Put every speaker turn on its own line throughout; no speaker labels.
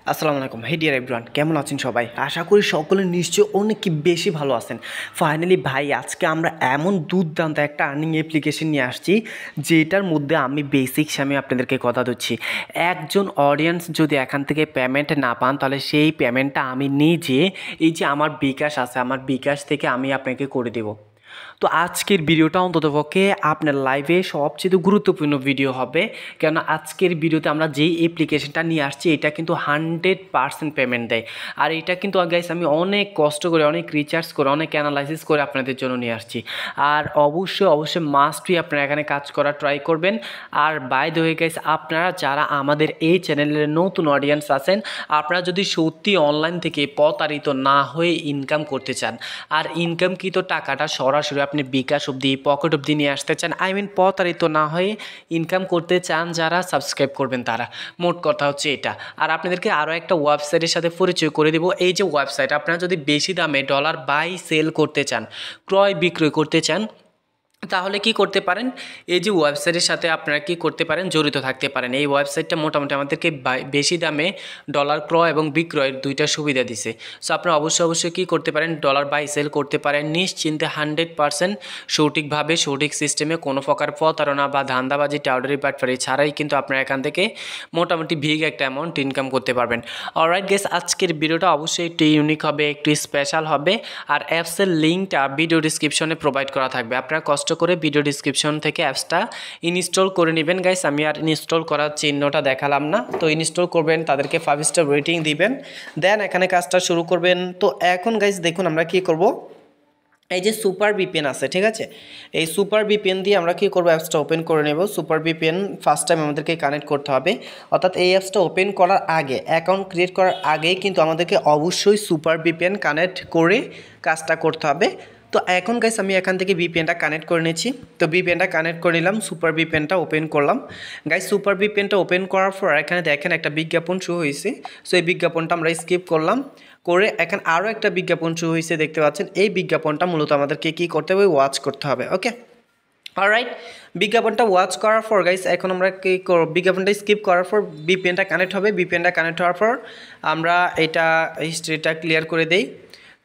আসসালামু আলাইকুম। হে deer everyone, কেমন আছেন সবাই? আশা করি সকলে নিশ্চয়ই অনেক বেশি ভালো আছেন। ফাইনালি ভাই, আজকে আমরা এমন দুর্দান্ত একটা আর্নিং অ্যাপ্লিকেশন নিয়ে আসছি যেটার মধ্যে আমি বেসিক্স আমি আপনাদেরকে কথা দিচ্ছি। একজন অডিয়েন্স যদি এখান থেকে পেমেন্ট না পান, তাহলে সেই পেমেন্টটা আমি নিজে, এই যে আমার বিকাশ আছে, আমার বিকাশ থেকে আমি আপনাকে করে দেবো। তো আজকের ভিডিওটা অন্ততপক্ষে আপনার লাইফে সবচেয়ে গুরুত্বপূর্ণ ভিডিও হবে, কেন আজকের ভিডিওতে আমরা যেই অ্যাপ্লিকেশনটা নিয়ে আসছি এটা কিন্তু 100% পেমেন্ট দেয়। আর এটা কিন্তু গাইস আমি অনেক কষ্ট করে, অনেক রিসার্চ করে, অনেক অ্যানালাইসিস করে আপনাদের জন্য নিয়ে আসছি। আর অবশ্যই মাস্টই আপনারা এখানে কাজ করা ট্রাই করবেন। আর বাই দ্য ওয়ে গাইস, আপনারা যারা আমাদের এই চ্যানেলের নতুন অডিয়েন্স আছেন, আপনারা যদি সত্যি অনলাইন থেকে প্রতারিত না হয়ে ইনকাম করতে চান, আর ইনকামকৃত টাকাটা সরাসরি আপনি বিকাশ অবধি, পকেট অবধি নিয়ে আসতে চান, প্রতারিত না হয়ে ইনকাম করতে চান, যারা সাবস্ক্রাইব করবেন তারা, মোট কথা হচ্ছে এটা। আর আপনাদেরকে আরও একটা ওয়েবসাইটের সাথে পরিচয় করে দেবো। এই যে ওয়েবসাইট, আপনারা যদি বেশি দামে ডলার বাই সেল করতে চান, ক্রয় বিক্রয় করতে চান, তাহলে কি করতে পারেন, এই যে ওয়েবসাইটের সাথে আপনারা কি করতে পারেন, জড়িত থাকতে পারেন। এই ওয়েবসাইটটা মোটামুটি আমাদেরকে বেশি দামে ডলার ক্রয় এবং বিক্রয়ের দুইটা সুবিধা দিছে। সো আপনারা অবশ্যই কী করতে পারেন, ডলার বাই সেল করতে পারেন নিশ্চিন্তে 100% সঠিকভাবে, সঠিক সিস্টেমে, কোনো প্রকার প্রতারণা বা ধান্দাবাজি, টাউডারি বাটফারি ছাড়াই কিন্তু আপনারা এখান থেকে মোটামুটি বিগ একটা অ্যামাউন্ট ইনকাম করতে পারবেন। অলরাইট গেস, আজকের ভিডিওটা অবশ্যই একটু ইউনিক হবে, একটু স্পেশাল হবে। আর অ্যাপসের লিঙ্কটা ভিডিও ডিসক্রিপশনে প্রোভাইড করা থাকবে। আপনারা কষ্ট করে ভিডিও ডিসক্রিপশন থেকে অ্যাপসটা ইনস্টল করে নেবেন গাইস। আমি আর ইনস্টল করার চিহ্নটা দেখালাম না, তো ইনস্টল করবেন, তাদেরকে 5 স্টার রেটিং দিবেন, দেন এখানে কাজটা শুরু করবেন। তো এখন গাইস দেখুন আমরা কি করব, এই যে সুপার ভিপিএন আছে, ঠিক আছে, এই সুপার ভিপিএন দিয়ে আমরা কী করবো, অ্যাপসটা ওপেন করে নেব। সুপার ভিপিএন ফার্স্ট টাইম আমাদেরকে কানেক্ট করতে হবে, অর্থাৎ এই অ্যাপসটা ওপেন করার আগে, অ্যাকাউন্ট ক্রিয়েট করার আগেই কিন্তু আমাদেরকে অবশ্যই সুপার ভিপিএন কানেক্ট করে কাজটা করতে হবে। তো এখন গাইস আমি এখান থেকে ভিপিএনটা কানেক্ট করে নিচ্ছি। তো ভিপিএনটা কানেক্ট করে নিলাম, সুপার ভিপিএনটা ওপেন করলাম। গাইস সুপার ভিপিএনটা ওপেন করার পর এখানে দেখেন একটা বিজ্ঞাপন শো হয়েছে। সো এই বিজ্ঞাপনটা আমরা স্কিপ করলাম, করে এখন আরও একটা বিজ্ঞাপন শো হয়েছে দেখতে পাচ্ছেন। এই বিজ্ঞাপনটা মূলত আমাদেরকে কী করতে হবে, ওয়াচ করতে হবে। ওকে, অলরাইট, বিজ্ঞাপনটা ওয়াচ করার পর গাইস এখন আমরা কী করব, বিজ্ঞাপনটা স্কিপ করার পর ভিপিএনটা কানেক্ট হবে। ভিপিএনটা কানেক্ট হওয়ার পর আমরা এটা হিস্ট্রিটা ক্লিয়ার করে দেই।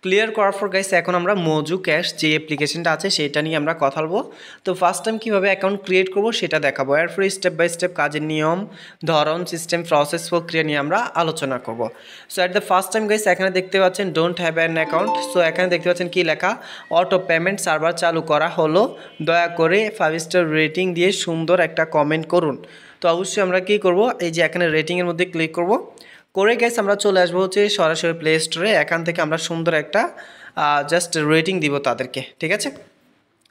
ক্লিয়ার করার পর গাইস এখন আমরা মজু ক্যাশ যে অ্যাপ্লিকেশনটা আছে সেটা নিয়ে আমরা কথা বলবো। তো ফার্স্ট টাইম কীভাবে অ্যাকাউন্ট ক্রিয়েট করবো সেটা দেখাবো, এরপরে স্টেপ বাই স্টেপ কাজের নিয়ম, ধরন, সিস্টেম, প্রসেস, প্রক্রিয়া নিয়ে আমরা আলোচনা করব। So at the first time guys এখানে দেখতে পাচ্ছেন don't have an account. So এখানে দেখতে পাচ্ছেন কি লেখা, অটো পেমেন্ট সার্ভার চালু করা হলো, দয়া করে 5 স্টার রেটিং দিয়ে সুন্দর একটা কমেন্ট করুন। তো অবশ্যই আমরা কী করব, এই যে এখানে রেটিংয়ের মধ্যে ক্লিক করব, করে গাইস আমরা চলে আসবো হচ্ছে সরাসরি প্লে স্টোরে। এখান থেকে আমরা সুন্দর একটা জাস্ট রেটিং দিব তাদেরকে, ঠিক আছে।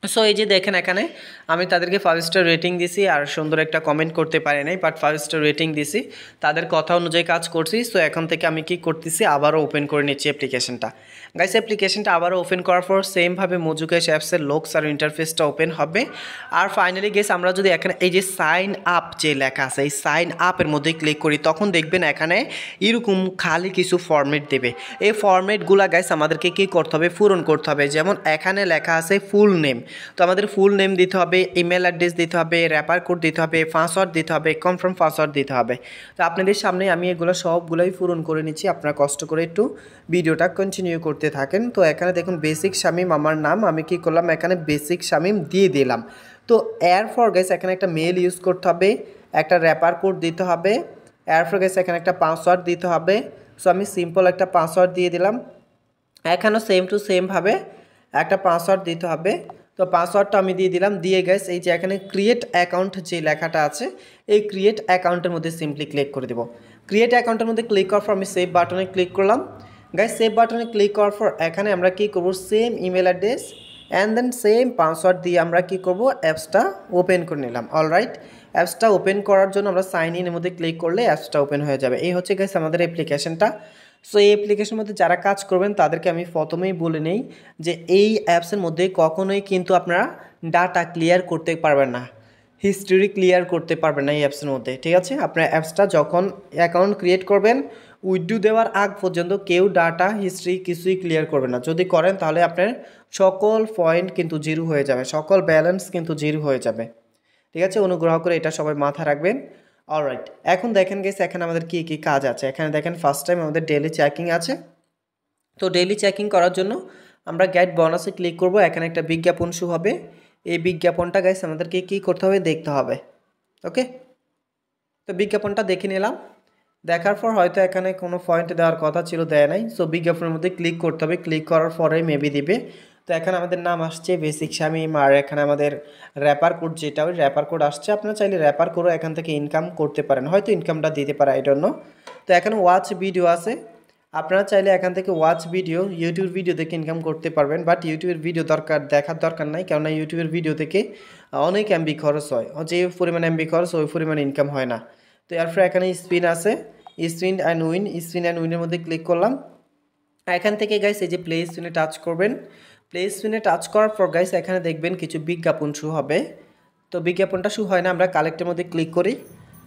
সো এই যে দেখেন এখানে আমি তাদেরকে 5 স্টার রেটিং দিছি, আর সুন্দর একটা কমেন্ট করতে পারি নাই, বাট 5 স্টার রেটিং দিছি, তাদের কথা অনুযায়ী কাজ করছি। সো এখন থেকে আমি কি করতেছি, আবারও ওপেন করে নিচ্ছি অ্যাপ্লিকেশনটা। গাইস অ্যাপ্লিকেশনটা আবারও ওপেন করার পর সেমভাবে মজু ক্যাশ অ্যাপসের লোকস আর ইন্টারফেসটা ওপেন হবে। আর ফাইনালি গেস আমরা যদি এখানে এই যে সাইন আপ যে লেখা আছে, এই সাইন আপের মধ্যে ক্লিক করি, তখন দেখবেন এখানে এরকম খালি কিছু ফরম্যাট দেবে। এই ফরম্যাটগুলো গাইস আমাদেরকে কী করতে হবে, পূরণ করতে হবে। যেমন এখানে লেখা আছে ফুল নেম, তো আমাদের ফুল নেম দিতে হবে, ইমেল অ্যাড্রেস দিতে হবে, র্যাপার কোড দিতে হবে, পাসওয়ার্ড দিতে হবে, কনফার্ম পাসওয়ার্ড দিতে হবে। তো আপনাদের সামনে আমি এগুলো সবগুলোই পূরণ করে নিচ্ছি, আপনারা কষ্ট করে একটু ভিডিওটা কন্টিনিউ করতে থাকেন। তো এখানে দেখুন বেসিক শামীম আমার নাম, আমি কি করলাম, এখানে বেসিক শামীম দিয়ে দিলাম। তো এরপর গাইস এখানে একটা মেল ইউজ করতে হবে, একটা র্যাপার কোড দিতে হবে, এরপর গাইস এখানে একটা পাসওয়ার্ড দিতে হবে। সো আমি সিম্পল একটা পাসওয়ার্ড দিয়ে দিলাম, এখানেও সেম টু সেমভাবে একটা পাসওয়ার্ড দিতে হবে। তো পাসওয়ার্ডটা আমি দিয়ে দিলাম, দিয়ে গাইস এই যে এখানে ক্রিয়েট অ্যাকাউন্ট যে লেখাটা আছে, এই ক্রিয়েট অ্যাকাউন্টের মধ্যে সিম্পলি ক্লিক করে দেবো। ক্রিয়েট অ্যাকাউন্টের মধ্যে ক্লিক করার পর আমি সেভ বাটনে ক্লিক করলাম। গাইস সেভ বাটনে ক্লিক করার পর এখানে আমরা কী করবো, same email address and then same password দিয়ে আমরা কী করবো, অ্যাপসটা ওপেন করে নিলাম। অলরাইট, অ্যাপসটা ওপেন করার জন্য আমরা সাইন ইনের মধ্যে ক্লিক করলে অ্যাপসটা ওপেন হয়ে যাবে। এই হচ্ছে গাইস আমাদের অ্যাপ্লিকেশনটা। সো এই অ্যাপ্লিকেশনের মধ্যে যারা কাজ করবেন তাদেরকে আমি প্রথমেই বলে নেই যে এই অ্যাপসের মধ্যে কখনোই কিন্তু আপনারা ডাটা ক্লিয়ার করতে পারবেন না, হিস্ট্রি ক্লিয়ার করতে পারবেন না এই অ্যাপসের মধ্যে, ঠিক আছে। আপনার অ্যাপসটা যখন অ্যাকাউন্ট ক্রিয়েট করবেন, উইথড্রু দেওয়ার আগ পর্যন্ত কেউ ডাটা হিস্ট্রি কিছুই ক্লিয়ার করবে না। যদি করেন তাহলে আপনার সকল পয়েন্ট কিন্তু জিরো হয়ে যাবে, সকল ব্যালেন্স কিন্তু জিরো হয়ে যাবে, ঠিক আছে। অনুগ্রহ করে এটা সবাই মাথায় রাখবেন। অলরাইট, এখন দেখেন গাইস এখানে আমাদের কী কী কাজ আছে। এখানে দেখেন ফার্স্ট টাইম আমাদের ডেইলি চেকিং আছে। তো ডেইলি চেকিং করার জন্য আমরা গেট বোনাসে ক্লিক করব। এখানে একটা বিজ্ঞাপন শো হবে। এই বিজ্ঞাপনটা গাইস আমাদেরকে কী করতে হবে, দেখতে হবে। ওকে, তো বিজ্ঞাপনটা দেখে নিলাম। দেখার পর হয়তো এখানে কোনো পয়েন্ট দেওয়ার কথা ছিল, দেয় নাই। সো বিজ্ঞাপনের মধ্যে ক্লিক করতে হবে, ক্লিক করার পরে মেবি দিবে। তো এখানে আমাদের নাম আসছে বেসিক শামিম, আর এখানে আমাদের র্যাপার কোড, যেটা ওই র্যাপার কোড আসছে। আপনারা চাইলে র্যাপার কোডও এখান থেকে ইনকাম করতে পারেন, হয়তো ইনকামটা দিতে পারে, আই ডোন্ট নো। তো এখানে ওয়াচ ভিডিও আছে, আপনারা চাইলে এখান থেকে ওয়াচ ভিডিও, ইউটিউব ভিডিও দেখে ইনকাম করতে পারবেন। বাট ইউটিউবের ভিডিও দেখার দরকার নাই, কেননা ইউটিউবের ভিডিও থেকে অনেক এমবি খরচ হয়, যে পরিমাণ এমবি খরচ ওই পরিমাণ ইনকাম হয় না। তো এরপরে এখানে স্পিন আছে, spin and win. Spin and উইনের মধ্যে ক্লিক করলাম। এখান থেকে গাইস এই যে প্লে স্পিনে টাচ করবেন। প্লে স্পিনে টাচ করার পর গাইস এখানে দেখবেন কিছু বিজ্ঞাপন শো হবে। তো বিজ্ঞাপনটা শো হয় না, আমরা কালেক্টের মধ্যে ক্লিক করি।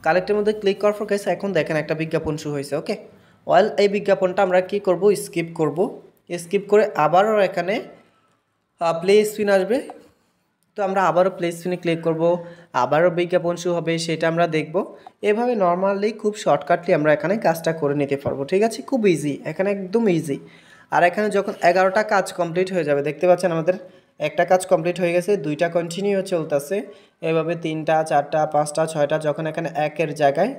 কালেক্টের মধ্যে ক্লিক করার পর গাইস এখন দেখেন একটা বিজ্ঞাপন শো হয়েছে। ওকে, এই বিজ্ঞাপনটা আমরা কি করব, স্কিপ করব। স্কিপ করে আবারও এখানে প্লে স্পিন আসবে। তো আমরা আবারও প্লে স্পিনে ক্লিক করব, আবারও বিজ্ঞাপন শো হবে, সেটা আমরা দেখব। এভাবে নর্মালি খুব শর্টকাটলি আমরা এখানে কাজটা করে নিতে পারবো। ঠিক আছে, খুব ইজি, এখানে একদম ইজি। আর এখানে যখন 11টা কাজ কমপ্লিট হয়ে যাবে, দেখতে পাচ্ছেন আমাদের একটা কাজ কমপ্লিট হয়ে গেছে, 2টা কন্টিনিউ চলতেছে, এভাবে 3টা 4টা 5টা 6টা। যখন এখানে 1-এর জায়গায়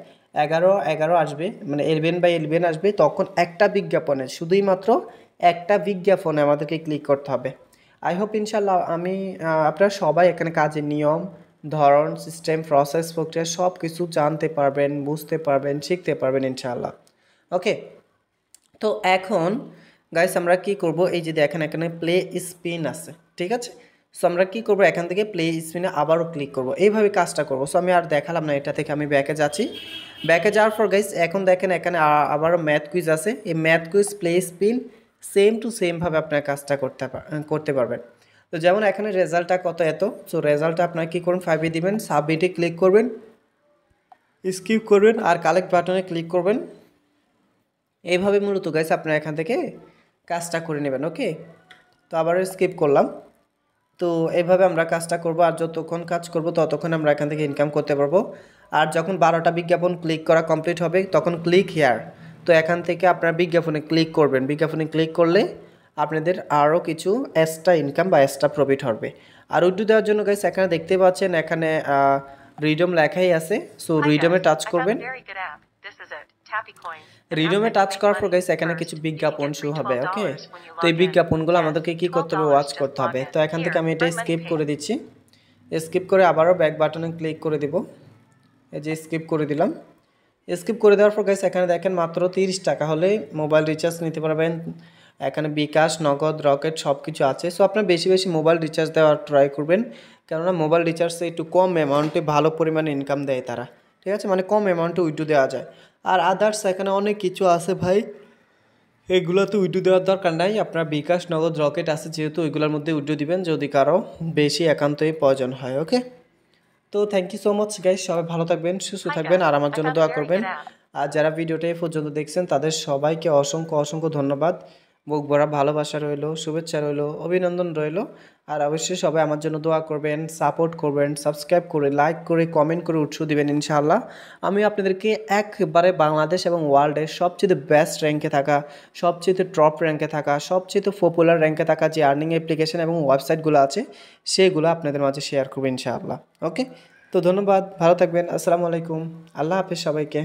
11 আসবে, মানে 11/11 আসবে, তখন একটা বিজ্ঞাপনে, শুধুই মাত্র একটা বিজ্ঞাপনে আমাদেরকে ক্লিক করতে হবে। আই হোপ ইনশাল্লাহ আপনারা সবাই এখানে কাজের নিয়ম, ধরন, সিস্টেম, প্রসেস, প্রক্রিয়া সব কিছু জানতে পারবেন, বুঝতে পারবেন, শিখতে পারবেন ইনশাল্লাহ। ওকে, তো এখন গাইস আমরা কি করব, এই যে দেখেন এখানে প্লে স্পিন আছে, ঠিক আছে। সো আমরা কি করব, এখান থেকে প্লে স্পিনে আবারও ক্লিক করব, এইভাবে কাজটা করব। সো আমি আর দেখালাম না, এটা থেকে আমি ব্যাকে যাচ্ছি। ব্যাকে যাওয়ার পর গাইস এখন দেখেন এখানে আবারও ম্যাথ কুইজ আছে। এই math quiz, play spin, same to সেমভাবে আপনার কাজটা করতে পারবেন। তো যেমন এখানে রেজাল্টটা কত এত, সো রেজাল্টটা আপনার কী করুন, 5-এ দিবেন, সাবমিটে ক্লিক করবেন, স্কিপ করবেন, আর কালেক্ট বাটনে ক্লিক করবেন। এইভাবে মূলত গাইস আপনারা এখান থেকে কাজটা করে নেবেন। ওকে, তো আবারও স্কিপ করলাম। তো এইভাবে আমরা কাজটা করব, আর যতক্ষণ কাজ করব ততক্ষণ আমরা এখান থেকে ইনকাম করতে পারবো। আর যখন 12টা বিজ্ঞাপন ক্লিক করা কমপ্লিট হবে, তখন ক্লিক হেয়ার। তো এখান থেকে আপনার বিজ্ঞাপনে ক্লিক করবেন। বিজ্ঞাপনে ক্লিক করলে আপনাদের আরও কিছু এক্সট্রা ইনকাম বা এক্সট্রা প্রফিট হবে। আর উইড্রো দেওয়ার জন্য গাইস এখানে দেখতে পাচ্ছেন এখানে রিডম লেখাই আছে। সো রিডমে টাচ করবেন। রিডমে টাচ করার পর গাইস এখানে কিছু বিজ্ঞাপন শো হবে। ওকে, তো এই বিজ্ঞাপনগুলো আমাদেরকে কি করতে হবে, ওয়াচ করতে হবে। তো এখান থেকে আমি এটা স্কিপ করে দিচ্ছি। স্কিপ করে আবারও ব্যাক বাটনে ক্লিক করে দিব। এই যে স্কিপ করে দিলাম। স্কিপ করে দেওয়ার পর গাইস এখানে দেখেন মাত্র 30 টাকা হলে মোবাইল রিচার্জ নিতে পারবেন। এখানে বিকাশ, নগদ, রকেট সব কিছু আছে। সো আপনার বেশি বেশি মোবাইল রিচার্জ দেওয়ার ট্রাই করবেন, কেননা মোবাইল রিচার্জে একটু কম অ্যামাউন্টে ভালো পরিমাণে ইনকাম দেয় তারা। ঠিক আছে, মানে কম অ্যামাউন্টে উইথড্র দেওয়া যায়। আর আদার্স এখানে অনেক কিছু আছে ভাই, এগুলোতে উইড্রো দেওয়ার দরকার নাই। আপনার বিকাশ, নগদ, রকেট আছে যেহেতু, ওইগুলোর মধ্যে উইড্রো দিবেন যদি কারো বেশি একান্তই প্রয়োজন হয়। ওকে, তো thank you so much guys, সবাই ভালো থাকবেন, সুস্থ থাকবেন, আর আমার জন্য দোয়া করবেন। আর যারা ভিডিওটা এই পর্যন্ত দেখছেন তাদের সবাইকে অসংখ্য অসংখ্য ধন্যবাদ। বুক ভরা ভালোবাসা রইল, শুভেচ্ছা রইল, অভিনন্দন রইল। আর অবশ্যই সবাই আমার জন্য দোয়া করবেন, সাপোর্ট করবেন, সাবস্ক্রাইব করে, লাইক করে, কমেন্ট করে উৎসাহ দিবেন ইনশাআল্লাহ। আমি আপনাদেরকে একবারে বাংলাদেশ এবং ওয়ার্ল্ডের সবচেয়ে বেস্ট র্যাঙ্কে থাকা, সবচেয়ে টপ র্যাঙ্কে থাকা, সবচেয়ে পপুলার র্যাঙ্কে থাকা যে আর্নিং অ্যাপ্লিকেশন এবং ওয়েবসাইটগুলো আছে সেগুলো আপনাদের মাঝে শেয়ার করবো ইনশাআল্লাহ। ওকে, তো ধন্যবাদ, ভালো থাকবেন, আসসালামু আলাইকুম, আল্লাহ হাফেজ সবাইকে।